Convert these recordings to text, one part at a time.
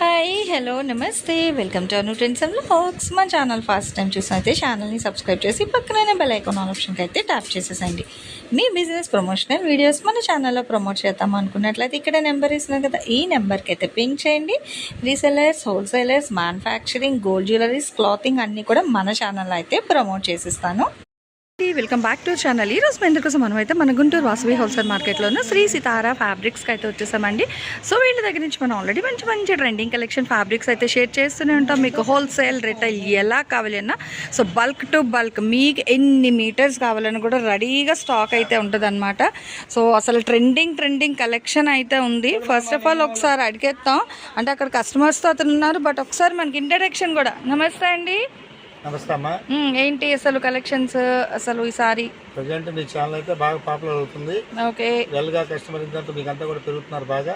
Hi hello నమస్తే welcome to Anu trends and vlogs. మా channel first time చూసినైతే ఛానల్ని subscribe చేసి పక్కనే బెల్ ఐకాన్ ఆప్షన్కి అయితే ట్యాప్ చేసేసండి. మీ బిజినెస్ ప్రమోషనల్ వీడియోస్ మన ఛానల్లో ప్రమోట్ చేద్దాం అనుకున్నట్లయితే ఇక్కడ నెంబర్ ఇస్తున్నాం కదా, ఈ నెంబర్కి అయితే పింక్ చేయండి. Resellers, wholesalers, manufacturing, gold jewelleries, clothing అన్నీ కూడా మన ఛానల్లో అయితే ప్రమోట్ చేసిస్తాను. Welcome back to channel. ఈ రోజు ఎందుకోసం మనం అయితే మన గుంటూరు వాసవి హోల్సేల్ మార్కెట్లో ఉన్న శ్రీ సితారా ఫ్యాబ్రిక్స్కి అయితే వచ్చేసామండి. సో వీళ్ళ దగ్గర నుంచి మనం ఆల్రెడీ మంచి మంచి ట్రెండింగ్ కలెక్షన్ ఫ్యాబ్రిక్స్ అయితే షేర్ చేస్తూనే ఉంటాం. మీకు హోల్సేల్ రిటైల్ ఎలా కావాలన్నా, సో బల్క్ టు బల్క్ మీకు ఎన్ని మీటర్స్ కావాలన్నా కూడా రెడీగా స్టాక్ అయితే ఉంటుంది అనమాట. సో అసలు ట్రెండింగ్ కలెక్షన్ అయితే ఉంది. ఫస్ట్ ఆఫ్ ఆల్ ఒకసారి అడిగేస్తాం, అంటే అక్కడ కస్టమర్స్తో అతను ఉన్నారు, బట్ ఒకసారి మనకి ఇంట్రడక్షన్ కూడా. నమస్తే అండి. నమస్తే అమ్మా. ఏంటి అసలు కలెక్షన్స్ అసలు ఈసారి? ప్రజెంట్ మీ ఛానల్ అయితే బాగా పాపులర్ అవుతుంది. ఓకే, వెల్ గా కస్టమర్ ఇంత మీకు అంతా కూడా పెరుగుతున్నారు బాగా.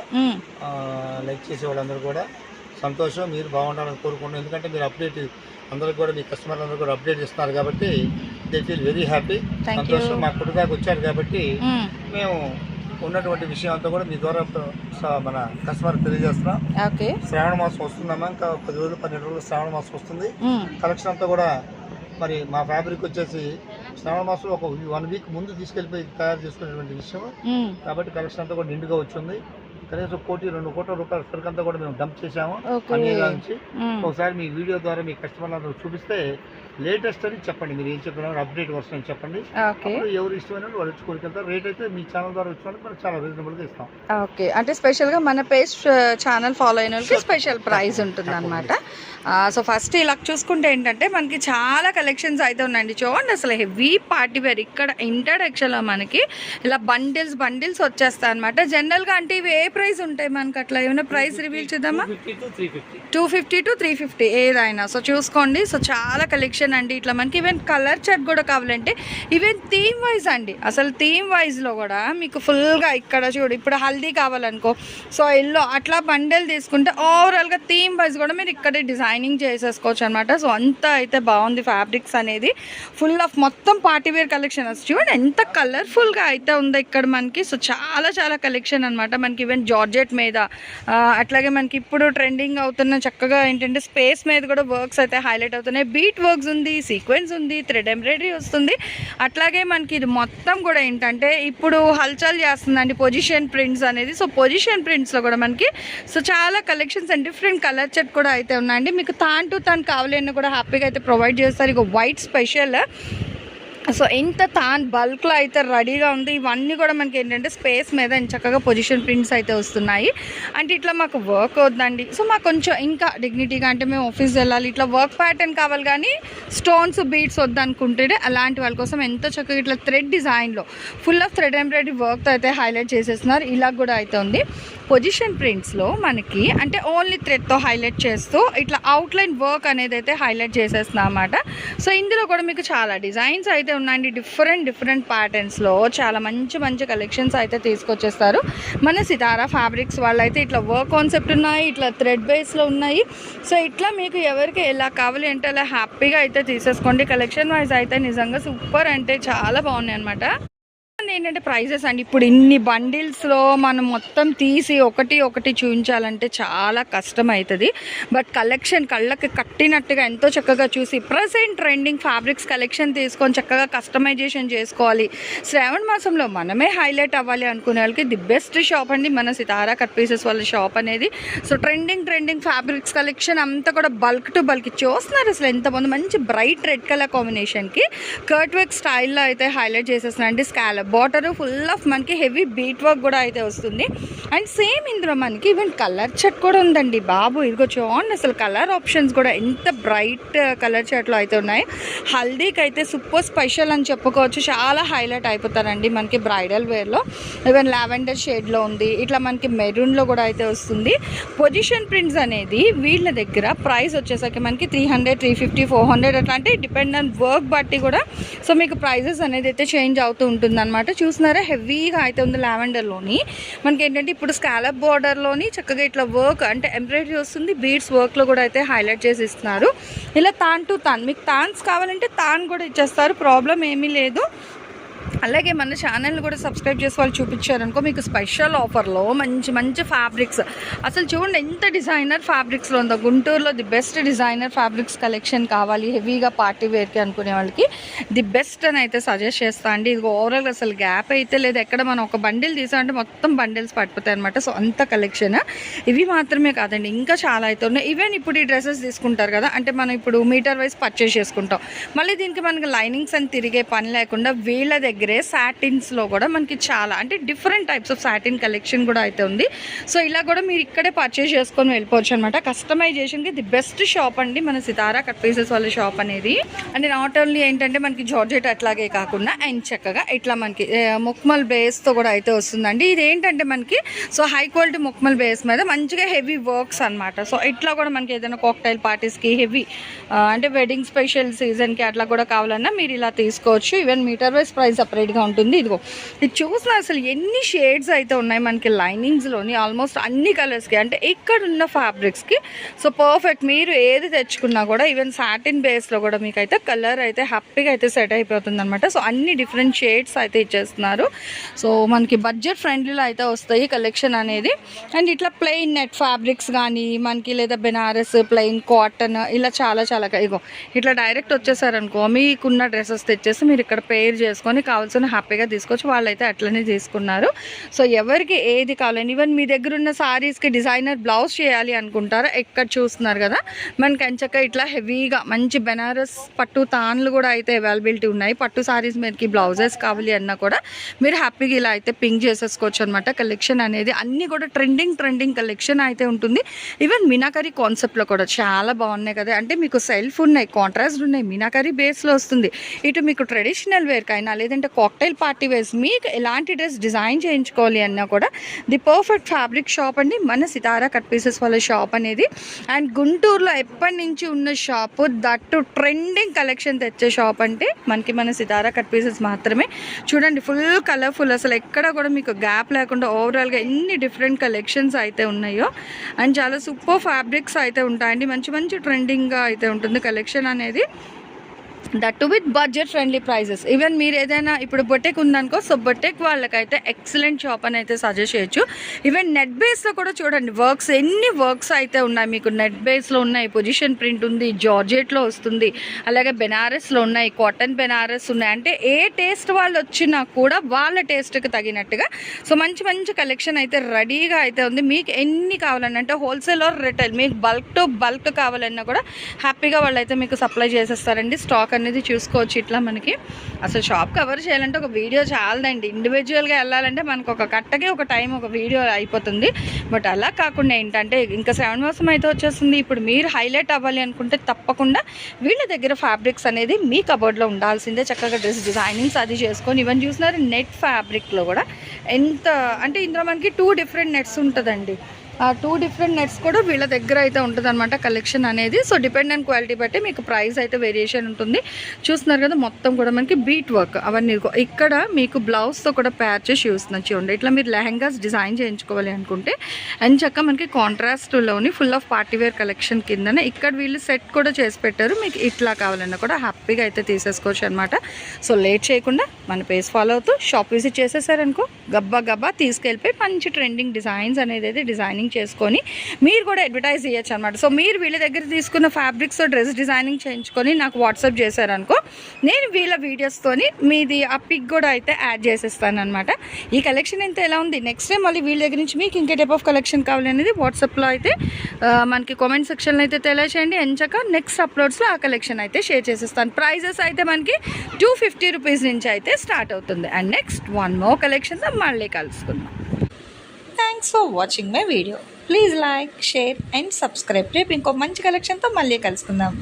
లైక్ చేసే వాళ్ళందరూ కూడా సంతోషం. మీరు బాగుండాలని కోరుకుంటున్నాం, ఎందుకంటే మీరు అప్డేట్ అందరికి కూడా మీ కస్టమర్లు అందరూ కూడా అప్డేట్ ఇస్తున్నారు కాబట్టి దే ఫీల్ వెరీ హ్యాపీ. సంతోషం. మా కుటుంబానికి వచ్చారు కాబట్టి మేము ఉన్నటువంటి విషయం అంతా కూడా మీ ద్వారా మన కస్టమర్ తెలియజేస్తున్నాం. శ్రావణ మాసం వస్తుందమ్మా, ఇంకా 10 రోజులు 12 రోజులు శ్రావణ మాసం వస్తుంది. కలెక్షన్ అంతా కూడా మరి మా ఫ్యాబ్రిక్ వచ్చేసి శ్రావణ మాసంలో ఒక 1 వీక్ ముందు తీసుకెళ్ళిపోయి తయారు చేసుకునేటువంటి విషయం కాబట్టి కలెక్షన్ అంతా కూడా నిండుగా వచ్చింది. కనీసం 1-2 కోట్ల రూపాయల సరుకు అంతా కూడా మేము డంప్ చేసాము అన్ని నుంచి. ఒకసారి మీ వీడియో ద్వారా మీ కస్టమర్లందరూ చూపిస్తే లేటెస్ట్ అని చెప్పండి, మీరు ఏం చెప్పినా అప్డేట్ వర్షన్ అని చెప్పండి. ఎవరు ఇష్టమైన వాళ్ళు వచ్చి కొనుక్కెళ్తారు. రేట్ అయితే మీ ఛానల్ ద్వారా వచ్చిన మనకు చాలా రీజనబుల్గా ఇస్తాం. ఓకే, అంటే స్పెషల్గా మన పేజ్ ఛానల్ ఫాలో అయిన వాళ్ళకి స్పెషల్ ప్రైస్ ఉంటుంది అనమాట. సో ఫస్ట్ ఇలా చూసుకుంటే ఏంటంటే మనకి చాలా కలెక్షన్స్ అయితే ఉన్నాయండి. చూడండి అసలు హెవీ పార్టీ వేర్. ఇక్కడ ఇంట్రడక్షన్లో మనకి ఇలా బండిల్స్ వచ్చేస్తాయి అనమాట. జనరల్గా అంటే ఇవి ఏ ప్రైస్ ఉంటాయి మనకి? అట్లా ఏమైనా ప్రైస్ రివీల్ చేద్దామా? 250 to 350 ఏదైనా. సో చూసుకోండి, సో చాలా కలెక్షన్ అండి. ఇట్లా మనకి ఈవెన్ కలర్ చార్ట్ కూడా కావాలంటే ఈవెన్ థీమ్ వైజ్ అండి. అసలు థీమ్ వైజ్లో కూడా మీకు ఫుల్గా ఇక్కడ చూడు, ఇప్పుడు హల్దీ కావాలనుకో, సో ఎల్లో అట్లా బండెల్ తీసుకుంటే ఓవరాల్గా థీమ్ వైజ్ కూడా మీరు ఇక్కడే డిజైనింగ్ చేసేసుకోవచ్చు అనమాట. సో అంతా అయితే బాగుంది ఫ్యాబ్రిక్స్ అనేది. ఫుల్ ఆఫ్ మొత్తం పార్టీవేర్ కలెక్షన్ వస్తుంది. చూడండి ఎంత కలర్ఫుల్గా అయితే ఉందో ఇక్కడ మనకి. సో చాలా కలెక్షన్ అనమాట. మనకి ఈవెన్ జార్జెట్ మీద, అట్లాగే మనకి ఇప్పుడు ట్రెండింగ్ అవుతున్న చక్కగా ఏంటంటే స్పేస్ మీద కూడా వర్క్స్ అయితే హైలైట్ అవుతున్నాయి. బీట్ వర్క్స్ ఉంది, సీక్వెన్స్ ఉంది, థ్రెడ్ ఎంబ్రాయిడరీ వస్తుంది. అట్లాగే మనకి ఇది మొత్తం కూడా ఏంటంటే ఇప్పుడు హల్చల్ చేస్తుందండి పొజిషన్ ప్రింట్స్ అనేది. సో పొజిషన్ ప్రింట్స్లో కూడా మనకి సో చాలా collections and different colour set కూడా అయితే ఉన్నాయండి. మీకు తాన్ టు తాన్ కావాలన్నా కూడా హ్యాపీగా అయితే ప్రొవైడ్ చేస్తారు. ఇక వైట్ స్పెషల్. సో ఇంత తాన్ బల్క్లో అయితే రెడీగా ఉంది. ఇవన్నీ కూడా మనకి ఏంటంటే స్పేస్ మీద చక్కగా పొజిషన్ ప్రింట్స్ అయితే వస్తున్నాయి. అంటే ఇట్లా మాకు వర్క్ వద్దండి, సో మాకు కొంచెం ఇంకా డిగ్నిటీగా, అంటే మేము ఆఫీస్ వెళ్ళాలి, ఇట్లా వర్క్ ప్యాటర్న్ కావాలి కానీ స్టోన్స్ బీడ్స్ వద్దనుకుంటే అలాంటి వాళ్ళ కోసం ఎంతో చక్కగా ఇట్లా థ్రెడ్ డిజైన్లో ఫుల్ ఆఫ్ థ్రెడ్ ఎంబ్రాయిడరీ వర్క్తో అయితే హైలైట్ చేసేస్తున్నారు. ఇలా కూడా అయితే ఉంది. పొజిషన్ ప్రింట్స్లో మనకి అంటే ఓన్లీ థ్రెడ్తో హైలైట్ చేస్తూ ఇట్లా అవుట్లైన్ వర్క్ అనేది అయితే హైలైట్ చేసేస్తున్నాం అన్నమాట. సో ఇందులో కూడా మీకు చాలా డిజైన్స్ అయితే ఉన్నాయండి. డిఫరెంట్ ప్యాటర్న్స్లో చాలా మంచి కలెక్షన్స్ అయితే తీసుకొచ్చేస్తారు మన సితారా ఫ్యాబ్రిక్స్ వాళ్ళు. అయితే ఇట్లా వర్క్ కాన్సెప్ట్ ఉన్నాయి, ఇట్లా థ్రెడ్ బేస్లో ఉన్నాయి. సో ఇట్లా మీకు ఎవరికి ఎలా కావాలి అంటే అలా హ్యాపీగా అయితే తీసేసుకోండి. కలెక్షన్ వైజ్ అయితే నిజంగా సూపర్, అంటే చాలా బాగున్నాయి అనమాట. ఏంటంటే ప్రైజెస్ అండి, ఇప్పుడు ఇన్ని బండిల్స్లో మనం మొత్తం తీసి ఒకటి చూపించాలంటే చాలా కష్టం అవుతుంది. బట్ కలెక్షన్ కళ్ళకి కట్టినట్టుగా ఎంతో చక్కగా చూసి ప్రజెంట్ ట్రెండింగ్ ఫ్యాబ్రిక్స్ కలెక్షన్ తీసుకొని చక్కగా కస్టమైజేషన్ చేసుకోవాలి, శ్రావణ మాసంలో మనమే హైలైట్ అవ్వాలి అనుకునే వాళ్ళకి ది బెస్ట్ షాప్ అండి మన సితారా కట్ పీసెస్ వాళ్ళ షాప్ అనేది. సో ట్రెండింగ్ ఫ్యాబ్రిక్స్ కలెక్షన్ అంతా కూడా బల్క్ టు బల్క్ చూస్తున్నారు. అసలు ఎంతమంది మంచి బ్రైట్ రెడ్ కలర్ కాంబినేషన్కి కర్ట్ వర్క్ స్టైల్లో అయితే హైలైట్ చేసేస్తున్నారండి. స్కాలప్ బార్డర్ ఫుల్ ఆఫ్ మనకి హెవీ బీట్ వర్క్ కూడా అయితే వస్తుంది. అండ్ సేమ్ ఇందులో మనకి ఈవెన్ కలర్ చార్ట్ కూడా ఉందండి బాబు. ఇదిగో చూడండి అసలు కలర్ ఆప్షన్స్ కూడా ఎంత బ్రైట్ కలర్ చార్ట్లో అయితే ఉన్నాయి. హల్దీకి అయితే సూపర్ స్పెషల్ అని చెప్పుకోవచ్చు. చాలా హైలైట్ అయిపోతారండి మనకి బ్రైడల్ వేర్లో. ఈవెన్ లావెండర్ షేడ్లో ఉంది, ఇట్లా మనకి మెరూన్లో కూడా అయితే వస్తుంది. పొజిషన్ ప్రింట్స్ అనేది వీళ్ళ దగ్గర ప్రైస్ వచ్చేసరికి మనకి 300, 350, 400 అట్లా, అంటే డిపెండ్ ఆన్ వర్క్ బట్టి కూడా సో మీకు ప్రైజెస్ అనేది అయితే చేంజ్ అవుతూ ఉంటుంది అనమాట. చూస్తున్నారా హెవీగా అయితే ఉంది. లావెండర్లోని మనకి ఏంటంటే ఇప్పుడు స్కాలప్ బార్డర్లోని చక్కగా ఇట్లా వర్క్ అంటే ఎంబ్రాయిడరీ వస్తుంది. బీడ్స్ వర్క్లో కూడా అయితే హైలైట్ చేసి ఇస్తున్నారు. ఇలా తాన్ టు తాన్ మీకు తాన్స్ కావాలంటే తాన్ కూడా ఇచ్చేస్తారు, ప్రాబ్లం ఏమీ లేదు. అలాగే మన ఛానల్ని కూడా సబ్స్క్రైబ్ చేసి వాళ్ళు చూపించారనుకో మీకు స్పెషల్ ఆఫర్లో మంచి మంచి ఫ్యాబ్రిక్స్, అసలు చూడండి ఎంత డిజైనర్ ఫ్యాబ్రిక్స్లో ఉందో. గుంటూరులో the best designer fabrics collection కావాలి హెవీగా పార్టీ వేర్కి అనుకునే వాళ్ళకి ది బెస్ట్ అని అయితే సజెస్ట్ చేస్తా అండి. ఇది ఓవరాల్ అసలు గ్యాప్ అయితే లేదు, ఎక్కడ మనం ఒక బండిల్ తీసామంటే మొత్తం బండిల్స్ పడిపోతాయి అనమాట. సో అంత కలెక్షన్. ఇవి మాత్రమే కాదండి, ఇంకా చాలా అయితే ఉన్నాయి. ఈవెన్ ఇప్పుడు ఈ డ్రెస్సెస్ తీసుకుంటారు కదా, అంటే మనం ఇప్పుడు మీటర్ వైజ్ పర్చేస్ చేసుకుంటాం, మళ్ళీ దీనికి మనకి లైనింగ్స్ అని తిరిగే పని లేకుండా వీళ్ళ దగ్గర సాటిన్స్లో కూడా మనకి చాలా అంటే different types of satin collection కూడా అయితే ఉంది. సో ఇలా కూడా మీరు ఇక్కడే పర్చేస్ చేసుకొని వెళ్ళిపోవచ్చు అనమాట. కస్టమైజేషన్కి ది బెస్ట్ షాప్ అండి మన సితారా కట్ పీసెస్ వాళ్ళ షాప్ అనేది. అంటే నాట్ ఓన్లీ ఏంటంటే మనకి జార్జెట్ అట్లాగే కాకుండా అండ్ చక్కగా ఇట్లా మనకి ముక్మల్ బేస్తో కూడా అయితే వస్తుందండి. ఇది ఏంటంటే మనకి సో హై క్వాలిటీ ముక్మల్ బేస్ మీద మంచిగా హెవీ వర్క్స్ అనమాట. సో ఇట్లా కూడా మనకి ఏదైనా కాక్టైల్ పార్టీస్కి హెవీ అంటే వెడ్డింగ్ స్పెషల్ సీజన్కి అట్లా కూడా కావాలన్నా మీరు ఇలా తీసుకోవచ్చు. ఈవెన్ మీటర్ వైజ్ ప్రైస్ సపరేట్గా ఉంటుంది. ఇదిగో ఇది చూసిన అసలు ఎన్ని షేడ్స్ అయితే ఉన్నాయి మనకి లైనింగ్స్లోని, ఆల్మోస్ట్ అన్ని కలర్స్కి, అంటే ఇక్కడ ఉన్న ఫ్యాబ్రిక్స్కి సో పర్ఫెక్ట్. మీరు ఏది తెచ్చుకున్నా కూడా ఈవెన్ సాటిన్ బేస్లో కూడా మీకు అయితే కలర్ అయితే హ్యాపీగా అయితే సెట్ అయిపోతుంది అనమాట. సో అన్ని డిఫరెంట్ షేడ్స్ అయితే ఇచ్చేస్తున్నారు. సో మనకి బడ్జెట్ ఫ్రెండ్లీలో అయితే వస్తాయి కలెక్షన్ అనేది. అండ్ ఇట్లా ప్లెయిన్ నెట్ ఫ్యాబ్రిక్స్ కానీ మనకి లేదా బెనారస్ ప్లెయిన్ కాటన్ ఇలా చాలా చాలా ఇగో ఇట్లా డైరెక్ట్ వచ్చేసారనుకో మీకున్న డ్రెస్సెస్ తెచ్చేసి మీరు ఇక్కడ పేర్ చేసుకొని కావాల్సిన హ్యాపీగా తీసుకోవచ్చు. వాళ్ళైతే అట్లనే తీసుకున్నారు. సో ఎవరికి ఏది కావాలని, ఈవెన్ మీ దగ్గర ఉన్న సారీస్కి డిజైనర్ బ్లౌజ్ చేయాలి అనుకుంటారా, ఎక్కడ చూస్తున్నారు కదా మనకి ఎంచక్క ఇట్లా హెవీగా మంచి బెనారస్ పట్టు తాన్లు కూడా అయితే అవైలబిలిటీ ఉన్నాయి. పట్టు సారీస్ మీదకి బ్లౌజెస్ కావాలి అన్నా కూడా మీరు హ్యాపీగా ఇలా అయితే పింక్ చేసేసుకోవచ్చు అనమాట. కలెక్షన్ అనేది అన్నీ కూడా ట్రెండింగ్ కలెక్షన్ అయితే ఉంటుంది. ఈవెన్ మీనాకరీ కాన్సెప్ట్లో కూడా చాలా బాగున్నాయి కదా, అంటే మీకు సెల్ఫ్ ఉన్నాయి, కాంట్రాస్ట్ ఉన్నాయి, మీనాకరీ బేస్లో వస్తుంది. ఇటు మీకు ట్రెడిషనల్ వేర్కైనా లేదంటే కాక్టైల్ పార్టీ వేర్స్ మీకు ఎలాంటి డ్రెస్ డిజైన్ చేయించుకోవాలి అన్నా కూడా ది పర్ఫెక్ట్ ఫ్యాబ్రిక్ షాప్ అండి మన సితారా కట్ పీసెస్ వాళ్ళ షాప్ అనేది. అండ్ గుంటూరులో ఎప్పటి నుంచి ఉన్న షాపు, దట్టు ట్రెండింగ్ కలెక్షన్ తెచ్చే షాప్ అంటే మనకి మన సితారా కట్ పీసెస్ మాత్రమే. చూడండి ఫుల్ కలర్ఫుల్, అసలు ఎక్కడ కూడా మీకు గ్యాప్ లేకుండా ఓవరాల్గా ఎన్ని డిఫరెంట్ కలెక్షన్స్ అయితే ఉన్నాయో. అండ్ చాలా సూపర్ ఫ్యాబ్రిక్స్ అయితే ఉంటాయండి, మంచి మంచి ట్రెండింగ్గా అయితే ఉంటుంది కలెక్షన్ అనేది. That with budget friendly prices. Even మీరు ఏదైనా ఇప్పుడు బొటెక్ ఉందనుకో, సో బొటెక్ వాళ్ళకైతే ఎక్సలెంట్ షాప్ అని అయితే సజెస్ట్ చేయొచ్చు. ఈవెన్ నెట్ బేస్లో కూడా చూడండి వర్క్స్, ఎన్ని వర్క్స్ అయితే ఉన్నాయి మీకు. నెట్ బేస్లో ఉన్నాయి, పొజిషన్ ప్రింట్ ఉంది, జార్జెట్లో వస్తుంది, అలాగే బెనారస్లో ఉన్నాయి, కాటన్ బెనారస్ ఉన్నాయి. అంటే ఏ టేస్ట్ వాళ్ళు వచ్చినా కూడా వాళ్ళ టేస్ట్కి తగినట్టుగా సో మంచి మంచి కలెక్షన్ అయితే రెడీగా అయితే ఉంది. మీకు ఎన్ని కావాలన్నా అంటే హోల్సేల్ ఆర్ రిటైల్, మీకు బల్క్ టు బల్క్ కావాలన్నా కూడా హ్యాపీగా వాళ్ళు అయితే మీకు సప్లై చేసేస్తారండి. స్టాక్ అనేది చూసుకోవచ్చు. ఇట్లా మనకి అసలు షాప్ కవర్ చేయాలంటే ఒక వీడియో చాలదండి, ఇండివిజువల్గా వెళ్ళాలంటే మనకు ఒక కట్టకే ఒక టైం ఒక వీడియో అయిపోతుంది. బట్ అలా కాకుండా ఏంటంటే ఇంకా 7 మాసం అయితే వచ్చేస్తుంది. ఇప్పుడు మీరు హైలైట్ అవ్వాలి అనుకుంటే తప్పకుండా వీళ్ళ దగ్గర ఫ్యాబ్రిక్స్ అనేది మీ కబోర్డ్లో ఉండాల్సిందే. చక్కగా డ్రెస్ డిజైనింగ్స్ అది చేసుకొని ఇవన్నీ చూసినారు నెట్ ఫ్యాబ్రిక్లో కూడా ఎంత అంటే ఇందులో మనకి 2 డిఫరెంట్ నెట్స్ ఉంటుందండి. ఆ 2 డిఫరెంట్ నెట్స్ కూడా వీళ్ళ దగ్గర అయితే ఉంటుంది అనమాట కలెక్షన్ అనేది. సో డిపెండ్ ఆన్ క్వాలిటీ బట్టి మీకు ప్రైస్ అయితే వేరియేషన్ ఉంటుంది. చూస్తున్నారు కదా మొత్తం కూడా మనకి బీట్ వర్క్ అవన్నీ ఇక్కడ మీకు బ్లౌజ్తో కూడా ప్యాచ్ చేసి చూస్తున్నాను చూడండి. ఇట్లా మీరు లెహెంగాస్ డిజైన్ చేయించుకోవాలి అనుకుంటే అండ్ చక్క మనకి కాంట్రాస్ట్లోని ఫుల్ ఆఫ్ పార్టీవేర్ కలెక్షన్ కిందనే ఇక్కడ వీళ్ళు సెట్ కూడా చేసి పెట్టారు. మీకు ఇట్లా కావాలన్నా కూడా హ్యాపీగా అయితే తీసేసుకోవచ్చు అనమాట. సో లేట్ చేయకుండా మన పేజ్ ఫాలో అవుతూ షాప్ విజిట్ చేసేసారనుకో గబ్బా తీసుకెళ్ళిపోయి మంచి ట్రెండింగ్ డిజైన్స్ అనేది అయితే డిజైనింగ్ చేసుకొని మీరు కూడా అడ్వర్టైజ్ చేయొచ్చు అనమాట. సో మీరు వీళ్ళ దగ్గర తీసుకున్న ఫ్యాబ్రిక్స్ డ్రెస్ డిజైనింగ్ చేయించుకొని నాకు వాట్సాప్ చేశారనుకో, నేను వీళ్ళ వీడియోస్తోని మీది ఆ పిక్ కూడా అయితే యాడ్ చేసేస్తాను అనమాట. ఈ కలెక్షన్ ఎంత ఎలా ఉంది, నెక్స్ట్ టైం మళ్ళీ వీళ్ళ దగ్గర నుంచి మీకు ఇంకే టైప్ ఆఫ్ కలెక్షన్ కావాలనేది వాట్సాప్లో అయితే మనకి కామెంట్ సెక్షన్లో అయితే తెలియచేయండి. ఎంచక నెక్స్ట్ అప్లోడ్స్లో ఆ కలెక్షన్ అయితే షేర్ చేసేస్తాను. ప్రైజెస్ అయితే మనకి 250 రూపీస్ నుంచి అయితే స్టార్ట్ అవుతుంది. అండ్ నెక్స్ట్ 1 more కలెక్షన్తో మళ్ళీ కలుసుకుందాం. Thanks for watching my video. Please like, share and subscribe. రేపు ఇంకో మంచి కలెక్షన్తో మళ్ళీ కలుసుకుందాం.